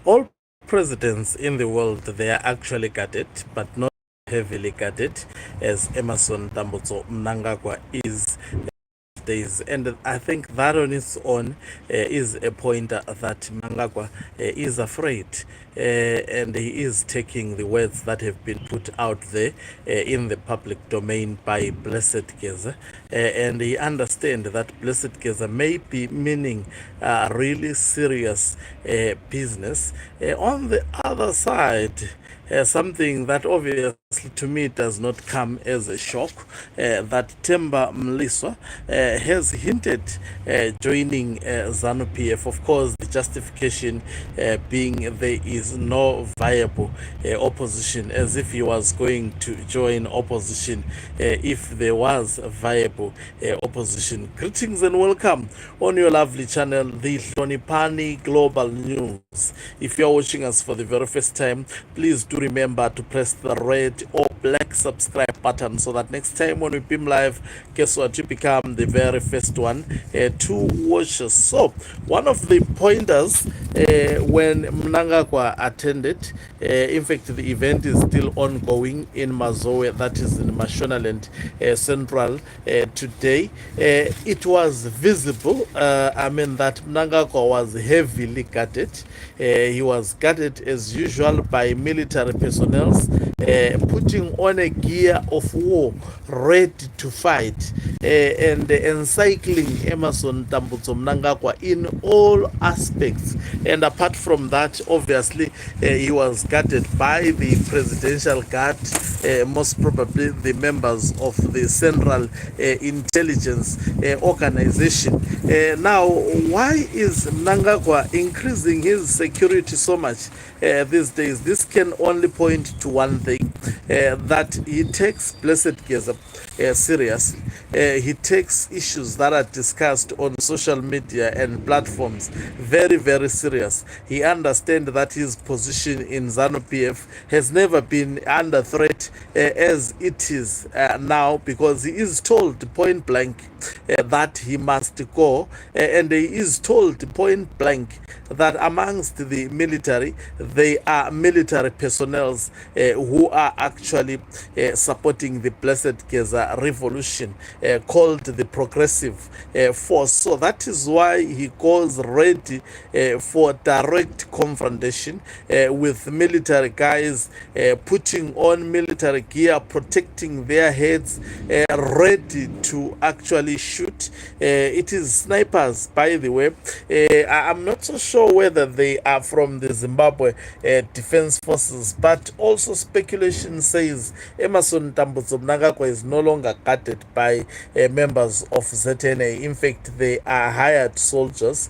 All presidents in the world, they are actually guarded, but not heavily guarded as Emerson Tambutso Mnangagwa is days. And I think that on its own is a pointer that Mnangagwa is afraid, and he is taking the words that have been put out there in the public domain by Blessed Geza, and he understands that Blessed Geza may be meaning really serious business. On the other side, something that obviously to me does not come as a shock, that Temba Mliswa has hinted joining ZANU PF. Of course, the justification being there is no viable opposition, as if he was going to join opposition if there was a viable opposition. Greetings and welcome on your lovely channel, the Hlonipani Global News. If you are watching us for the very first time, please do remember to press the red or black subscribe button so that next time when we beam live, guess what, you become the very first one to watch us. So one of the pointers when Mnangagwa attended, in fact the event is still ongoing in Mazowe, that is in Mashonaland Central today, it was visible, that Mnangagwa was heavily guarded. He was guarded as usual by military personnel, putting on a gear of war, ready to fight, and encircling Emerson Tambutso Mnangagwa in all aspects. And apart from that, obviously, he was guarded by the presidential guard, most probably the members of the Central Intelligence Organization. Now, why is Mnangagwa increasing his security so much these days? This can only point to one thing, that he takes Blessed Geza seriously. He takes issues that are discussed on social media and platforms very, very serious. He understands that his position in ZANU PF has never been under threat as it is now, because he is told point blank that he must go, and he is told point blank that amongst the military, they are military personnel who are actually supporting the Blessed Geza revolution, called the Progressive Force. So that is why he goes ready for direct confrontation with military guys, putting on military gear, protecting their heads, ready to actually shoot. It is snipers, by the way. I'm not so sure whether they are from the Zimbabwe Defense Forces, but also speculation says Emerson Tambutso Mnangagwa is no longer guarded by members of ZNA. In fact, they are hired soldiers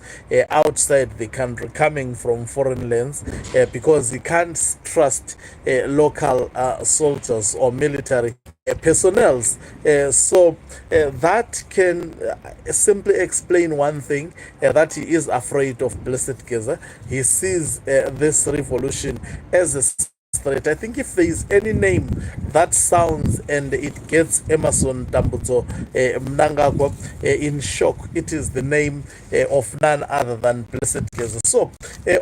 outside the country, coming from foreign lands, because he can't trust local soldiers or military personnel. So that can simply explain one thing, that he is afraid of Blessed Geza. He sees this revolution as a threat. I think if there is any name that sounds and it gets Emerson Tambutso Mnangagwa in shock, it is the name of none other than Blessed Geza. So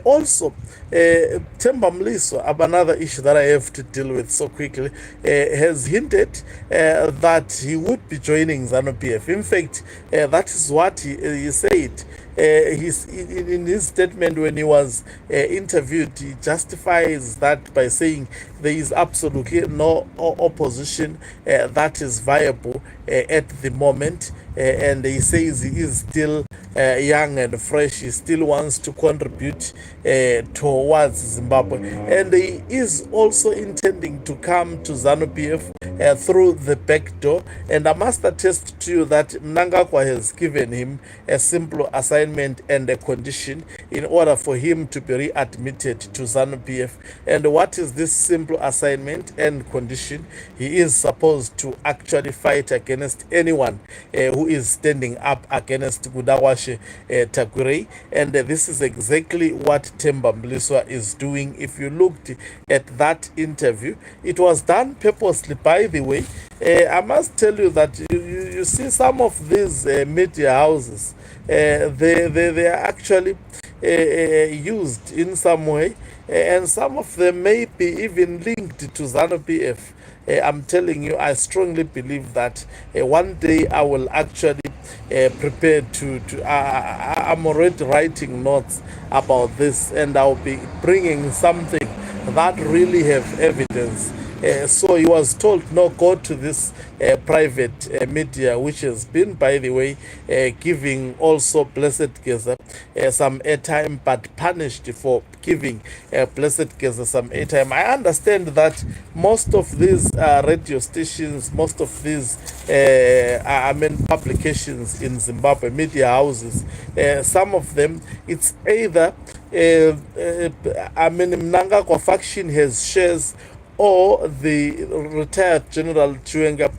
also Temba Mliswa, another issue that I have to deal with so quickly, has hinted that he would be joining ZANU PF. In fact, that is what he said. In his statement when he was interviewed, he justifies that by saying there is absolutely no opposition that is viable at the moment, and he says he is still young and fresh. He still wants to contribute towards Zimbabwe, and he is also intending to come to ZANU PF through the back door. And I must attest to you that Mnangagwa has given him a simple assignment and a condition in order for him to be readmitted to ZANU PF. And what is this simple assignment and condition? He is supposed to actually fight against anyone who is standing up against Gudawashe Tagurei, and this is exactly what Temba Mliswa is doing. If you looked at that interview, it was done purposely, by the way. I must tell you that you see some of these media houses, they are actually used in some way, and some of them may be even linked to ZANU PF. I'm telling you, I strongly believe that one day I will actually prepare I'm already writing notes about this, and I'll be bringing something that really have evidence. So he was told, no, go to this private media, which has been, by the way, giving also Blessed Geza some airtime, but punished for giving Blessed Geza some airtime. I understand that most of these radio stations, most of these publications in Zimbabwe, media houses, some of them, it's either Mnangagwa faction has shares, or the retired General Chiwenga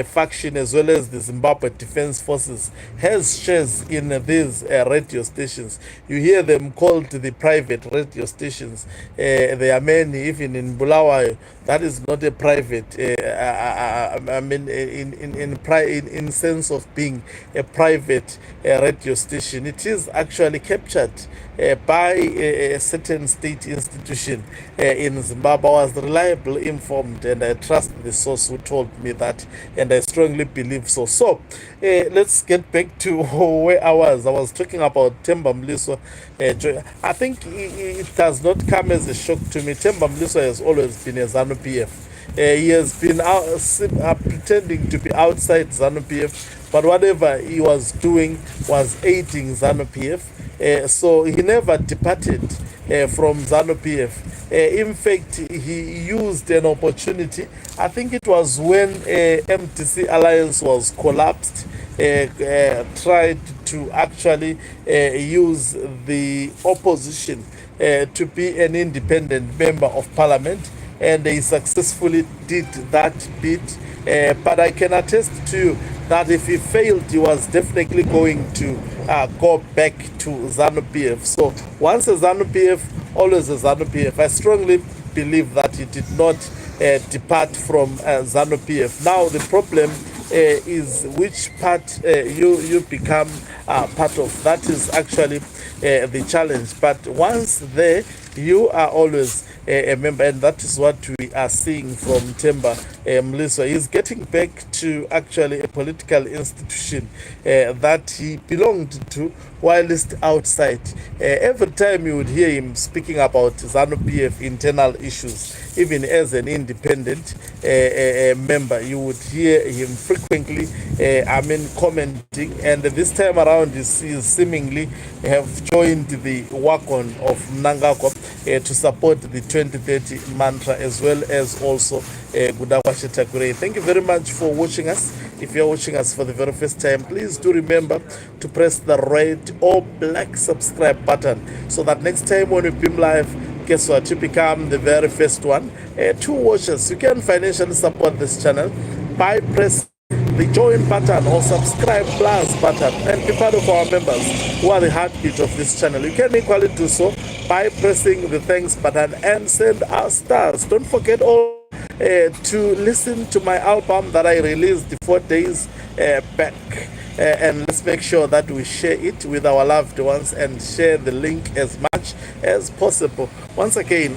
faction, as well as the Zimbabwe Defense Forces, has shares in these radio stations. You hear them called the private radio stations. There are many, even in Bulawayo, that is not a private, in sense of being a private radio station. It is actually captured by a certain state institution in Zimbabwe. I was reliably informed, and I trust the source who told me that, and I strongly believe so. So let's get back to where I was. I was talking about Temba Mliswa. I think it does not come as a shock to me. Temba Mliswa has always been a ZANU PF. He has been pretending to be outside ZANU PF, but whatever he was doing was aiding ZANU PF. So he never departed from ZANU PF. In fact, he used an opportunity. I think it was when MDC Alliance was collapsed, tried to actually use the opposition to be an independent member of parliament, and he successfully did that bit. But I can attest to you that if he failed, he was definitely going to go back to ZANU PF. So once a ZANU PF, always a ZANU PF. I strongly believe that he did not depart from ZANU PF. Now the problem is which part you become part of. That is actually the challenge. But once there, you are always a member, and that is what we are seeing from Temba Mliswa. He's getting back to actually a political institution that he belonged to whilst outside. Every time you would hear him speaking about ZANU PF internal issues, even as an independent member, you would hear him frequently commenting, and this time around he seemingly have joined the wagon of Mnangagwa to support the 2030 mantra, as well as also Gudagwa Shetakure. Thank you very much for watching us. If you're watching us for the very first time, please do remember to press the red or black subscribe button, so that next time when we beam live, guess what, you become the very first one to watch us. You can financially support this channel by pressing the join button or subscribe plus button and be part of our members who are the heartbeat of this channel. You can equally do so by pressing the thanks button and send us stars. Don't forget all to listen to my album that I released 4 days back. And let's make sure that we share it with our loved ones and share the link as much as possible. Once again,